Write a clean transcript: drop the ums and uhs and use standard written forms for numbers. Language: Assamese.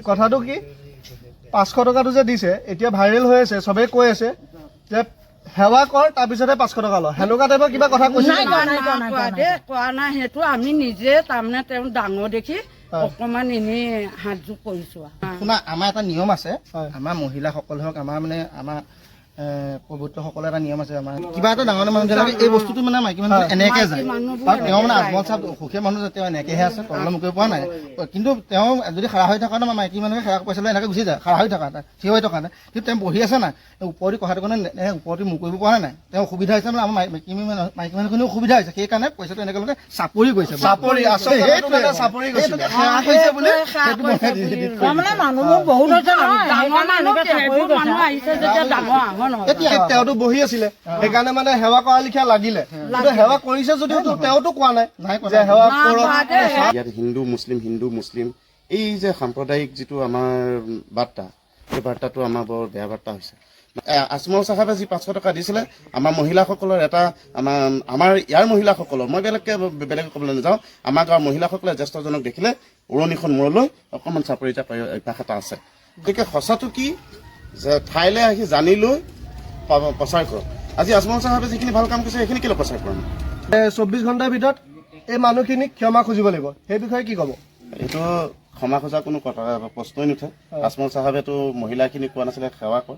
কথাটো কি 500 টকাটো যে দিছে এতিয়া ভাইৰেল হৈ আছে, চবেই কৈ আছে যে সেৱা কৰ তাৰপিছতে 500 টকা লয়, সেনেকুৱা টাইপৰ কিবা কথা কৈছে কোৱা নাই। সেইটো আমি নিজে তাৰমানে তেওঁ ডাঙৰ দেখি অকমান এনেই হাত যোগ কৰিছো। শুনা, আমাৰ এটা নিয়ম আছে, আমাৰ মহিলাসকল হওক, আমাৰ মানে আমাৰ প্ৰভুত্বসকলৰ এটা নিয়ম আছে। আমাৰ কিবা এটা ডাঙৰ মানুহ বিলাকে এই বস্তুটো মানে মাইকী মানুহ এনেকে যায়, আৰু তেওঁ মানে আজমল চাহ সুখীয়া মানুহ যে তেওঁ এনেকেহে আছে, তললৈ মুখে পোৱা নাই। কিন্তু তেওঁ যদি খাৰা হৈ থকা নাই, মাইকী মানুহে সেৱা পইচা লৈ এনেকে গুচি যায়, খাৰা হৈ থকা নাই, থিয় হৈ থকা নাই। কিন্তু তেওঁ বহি আছে নাই, ওপৰতে কথাটো কাৰণে ওপৰতে মুখ কৰিব পৰা নাই, তেওঁ অসুবিধা হৈছে মানে আমাৰ মাইকী মানুহখিনিও অসুবিধা হৈছে, সেইকাৰণে পইচাটো এনেকে মানে চাপৰি গৈছে। চাপৰি আচলতে চাপৰি গৈছে, সেৱা কৰিছে বুলি মানুহবোৰ বহুত হৈছে তেওঁতো বহি আছিলে, সেইকাৰণে মানে সেৱা কৰা লিখীয়া লাগিলে, কিন্তু সেৱা কৰিছে যদিও তেওঁতো কোৱা নাই যে সেৱা কৰক। ইয়াত হিন্দু মুছলিম এই যে সাম্প্ৰদায়িক যিটো আমাৰ বাৰ্তা, এই বাৰ্তাটো আমাৰ বৰ বেয়া বাৰ্তা হৈছে। আজমল চাহাবে যি 500 টকা দিছিলে, আমাৰ মহিলাসকলৰ এটা আমাৰ ইয়াৰ মহিলাসকলৰ, মই বেলেগ ক'বলৈ নাযাওঁ, আমাৰ গাঁৱৰ মহিলাসকলে জ্যেষ্ঠজনক দেখিলে উৰণিখন মূৰলৈ অকণমান চাপৰি চাপৰি অভ্যাস এটা আছে। গতিকে সঁচাটো কি যে ঠাইলৈ আহি জানি লৈ প্ৰচাৰ কৰক। আজি আজমল চাহাবে যিখিনি ভাল কাম কৰিছে সেইখিনি কেলৈ প্ৰচাৰ কৰা নাই? 24 ঘণ্টাৰ ভিতৰত এই মানুহখিনিক ক্ষমা খুজিব লাগিব, সেই বিষয়ে কি ক'ব? এইটো ক্ষমা খোজা কোনো কথা প্ৰশ্নই নুঠে। আজমল চাহাবেতো মহিলাখিনিক কোৱা নাছিলে সেৱা কৰ।